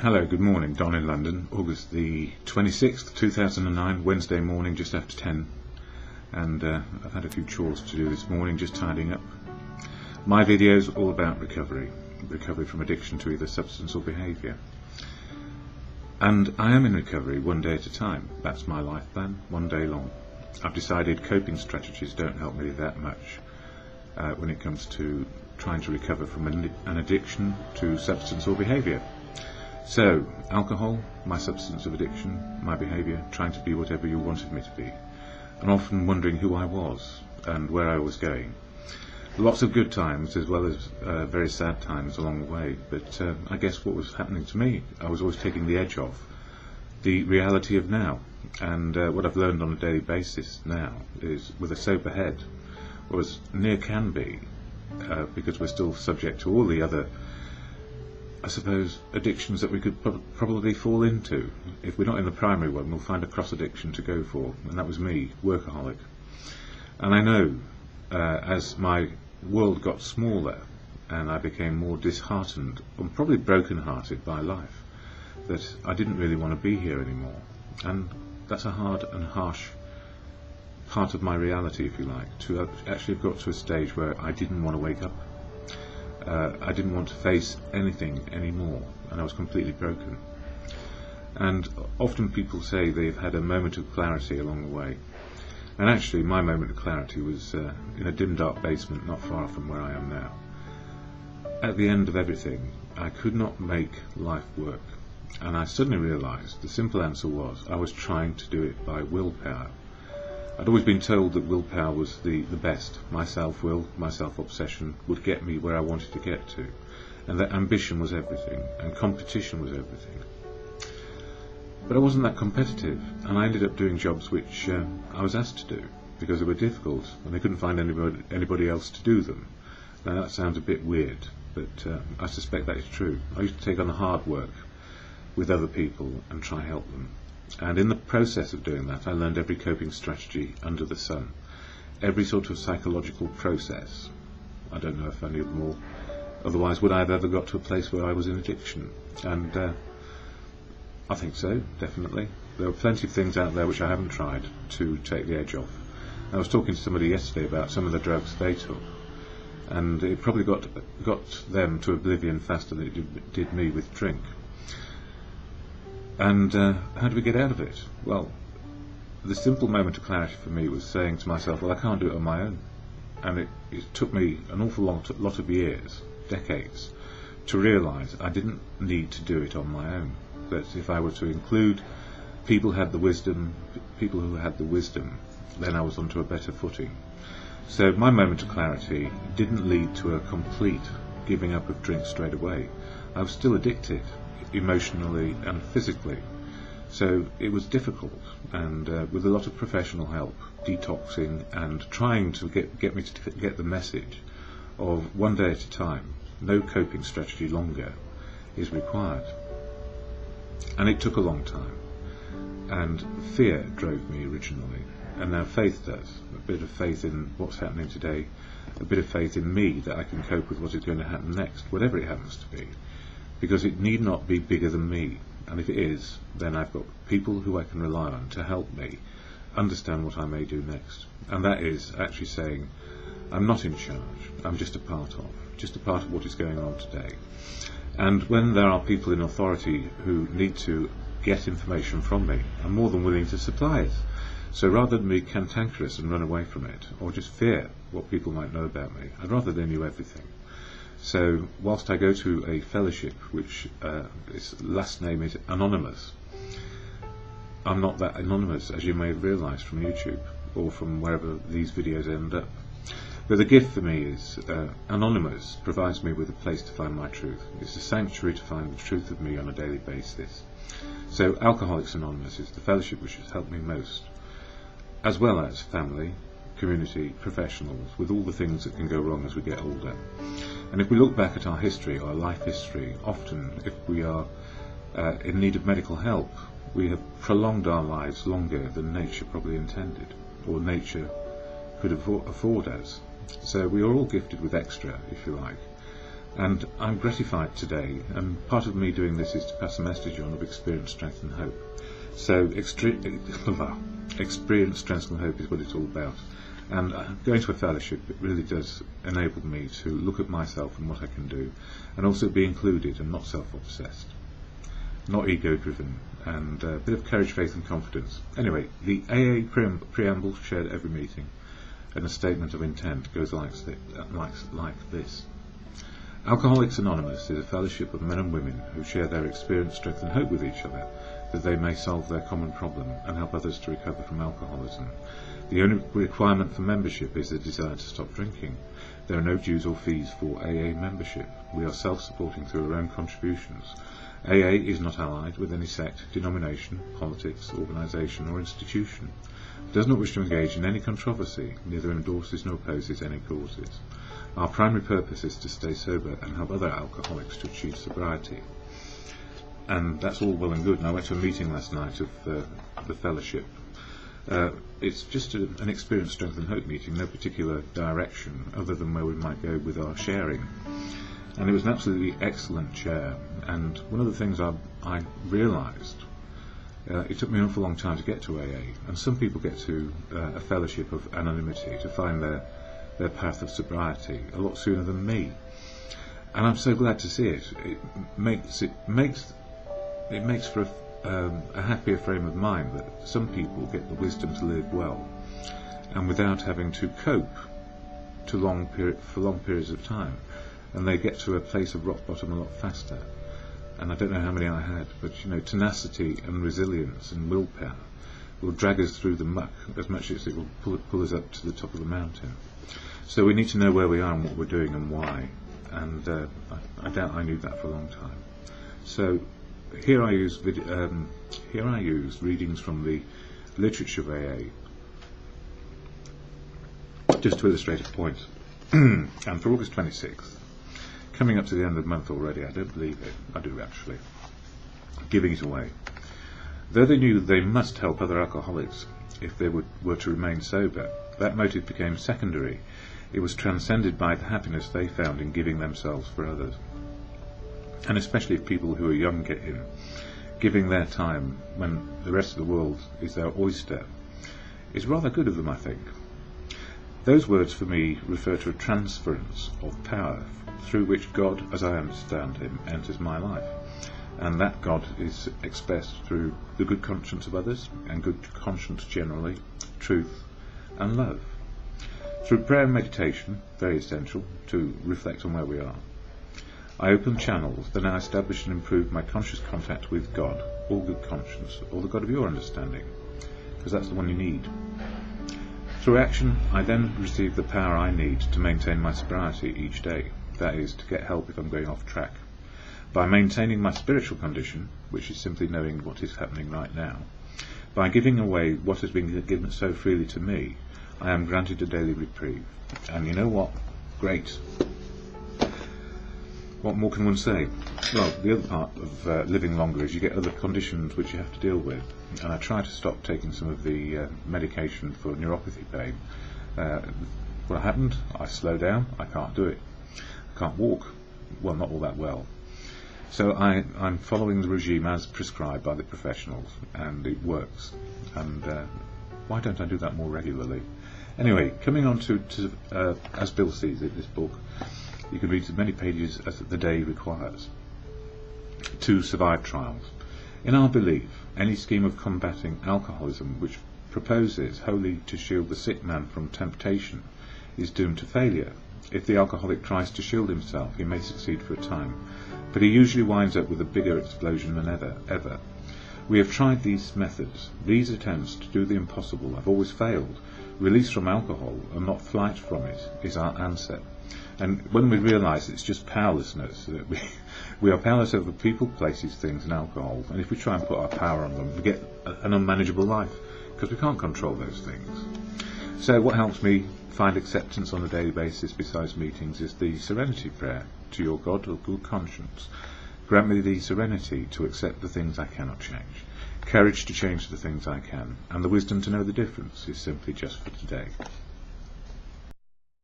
Hello, good morning. Don in London, August the 26th, 2009, Wednesday morning, just after 10. And I've had a few chores to do this morning, just tidying up. My video is all about recovery from addiction to either substance or behaviour. And I am in recovery one day at a time. That's my life plan, one day long. I've decided coping strategies don't help me that much when it comes to trying to recover from an addiction to substance or behaviour. So, alcohol, my substance of addiction, my behaviour, trying to be whatever you wanted me to be, and often wondering who I was and where I was going. Lots of good times as well as very sad times along the way, but I guess what was happening to me, I was always taking the edge off the reality of now. And what I've learned on a daily basis now is, with a sober head, or as near can be, because we're still subject to all the other, I suppose, addictions that we could probably fall into. If we're not in the primary one, we'll find a cross addiction to go for, and that was me, workaholic. And I know, as my world got smaller and I became more disheartened and probably broken-hearted by life, that I didn't really want to be here anymore. And that's a hard and harsh part of my reality, if you like, to actually have got to a stage where I didn't want to wake up. I didn't want to face anything anymore, and I was completely broken. And often people say they've had a moment of clarity along the way, and actually my moment of clarity was in a dim dark basement not far from where I am now. At the end of everything, I could not make life work, and I suddenly realised the simple answer was I was trying to do it by willpower. I'd always been told that willpower was the best. My self-will, my self-obsession would get me where I wanted to get to, and that ambition was everything, and competition was everything. But I wasn't that competitive, and I ended up doing jobs which I was asked to do, because they were difficult, and they couldn't find anybody else to do them. Now that sounds a bit weird, but I suspect that is true. I used to take on the hard work with other people and try and help them. And in the process of doing that, I learned every coping strategy under the sun, every sort of psychological process. I don't know if I knew them all, otherwise would I have ever got to a place where I was in addiction? And I think so, definitely. There are plenty of things out there which I haven't tried to take the edge off. I was talking to somebody yesterday about some of the drugs they took, and it probably got them to oblivion faster than it did me with drink. And how do we get out of it? Well, the simple moment of clarity for me was saying to myself, well, I can't do it on my own. And it took me an awful lot of years, decades, to realise I didn't need to do it on my own. That if I were to include people who had the wisdom, then I was onto a better footing. So my moment of clarity didn't lead to a complete giving up of drink straight away. I was still addicted, emotionally and physically, so it was difficult, and with a lot of professional help, detoxing and trying to get me to get the message of one day at a time, no coping strategy longer is required. And it took a long time, and fear drove me originally, and now faith does. A bit of faith in what's happening today, a bit of faith in me that I can cope with what is going to happen next, whatever it happens to be. Because it need not be bigger than me, and if it is, then I've got people who I can rely on to help me understand what I may do next. And that is actually saying, I'm not in charge, I'm just a part of what is going on today. And when there are people in authority who need to get information from me, I'm more than willing to supply it. So rather than be cantankerous and run away from it, or just fear what people might know about me, I'd rather they knew everything. So, whilst I go to a fellowship, which its last name is Anonymous, I'm not that anonymous, as you may have realised from YouTube, or from wherever these videos end up. But the gift for me is, Anonymous provides me with a place to find my truth. It's a sanctuary to find the truth of me on a daily basis. So, Alcoholics Anonymous is the fellowship which has helped me most, as well as family, community, professionals, with all the things that can go wrong as we get older. And if we look back at our history, our life history, often if we are in need of medical help, we have prolonged our lives longer than nature probably intended, or nature could afford us. So we are all gifted with extra, if you like. And I'm gratified today, and part of me doing this is to pass a message on of experience, strength and hope. So experience, strength and hope is what it's all about. And going to a fellowship, it really does enable me to look at myself and what I can do, and also be included and not self-obsessed, not ego-driven, and a bit of courage, faith and confidence. Anyway, the AA preamble shared at every meeting, and a statement of intent goes like this. Alcoholics Anonymous is a fellowship of men and women who share their experience, strength and hope with each other, that they may solve their common problem and help others to recover from alcoholism. The only requirement for membership is the desire to stop drinking. There are no dues or fees for AA membership. We are self-supporting through our own contributions. AA is not allied with any sect, denomination, politics, organisation or institution. It does not wish to engage in any controversy, neither endorses nor opposes any causes. Our primary purpose is to stay sober and help other alcoholics to achieve sobriety. And that's all well and good. And I went to a meeting last night of the fellowship. It's just an experience, strength and hope meeting, no particular direction other than where we might go with our sharing. And it was an absolutely excellent share. And one of the things I realised, it took me an awful long time to get to AA, and some people get to a fellowship of anonymity to find their path of sobriety a lot sooner than me. And I'm so glad to see it. It makes for a happier frame of mind that some people get the wisdom to live well, and without having to cope for long periods of time, and they get to a place of rock bottom a lot faster. And I don't know how many I had, but tenacity and resilience and willpower will drag us through the muck as much as it will pull us up to the top of the mountain. So we need to know where we are and what we're doing and why. And I doubt I knew that for a long time. So here I use readings from the literature of AA just to illustrate a point. And for August 26th, coming up to the end of the month already, I don't believe it, I do actually, giving it away. Though they knew they must help other alcoholics if they were to remain sober, that motive became secondary. It was transcended by the happiness they found in giving themselves for others. And especially if people who are young get in, giving their time when the rest of the world is their oyster, is rather good of them, I think. Those words for me refer to a transference of power through which God, as I understand him, enters my life. And that God is expressed through the good conscience of others, and good conscience generally, truth and love. Through prayer and meditation, very essential, to reflect on where we are. I open channels, then I establish and improve my conscious contact with God, all good conscience, or the God of your understanding, because that's the one you need. Through action, I then receive the power I need to maintain my sobriety each day, that is, to get help if I'm going off track. By maintaining my spiritual condition, which is simply knowing what is happening right now, by giving away what has been given so freely to me, I am granted a daily reprieve. And you know what? Great. What more can one say? Well, the other part of living longer is you get other conditions which you have to deal with. And I try to stop taking some of the medication for neuropathy pain. What happened? I slow down. I can't do it. I can't walk. Well, not all that well. So I'm following the regime as prescribed by the professionals, and it works. And why don't I do that more regularly? Anyway, coming on to as Bill sees it, this book, you can read as many pages as the day requires to survive trials. In our belief, any scheme of combating alcoholism which proposes wholly to shield the sick man from temptation is doomed to failure. If the alcoholic tries to shield himself, he may succeed for a time, but he usually winds up with a bigger explosion than ever. We have tried these methods. These attempts to do the impossible have always failed. Release from alcohol, and not flight from it, is our answer. And when we realise it's just powerlessness, that we are powerless over people, places, things and alcohol, and if we try and put our power on them, we get an unmanageable life, because we can't control those things. So what helps me find acceptance on a daily basis besides meetings is the serenity prayer to your God of good conscience. Grant me the serenity to accept the things I cannot change, courage to change the things I can, and the wisdom to know the difference is simply just for today.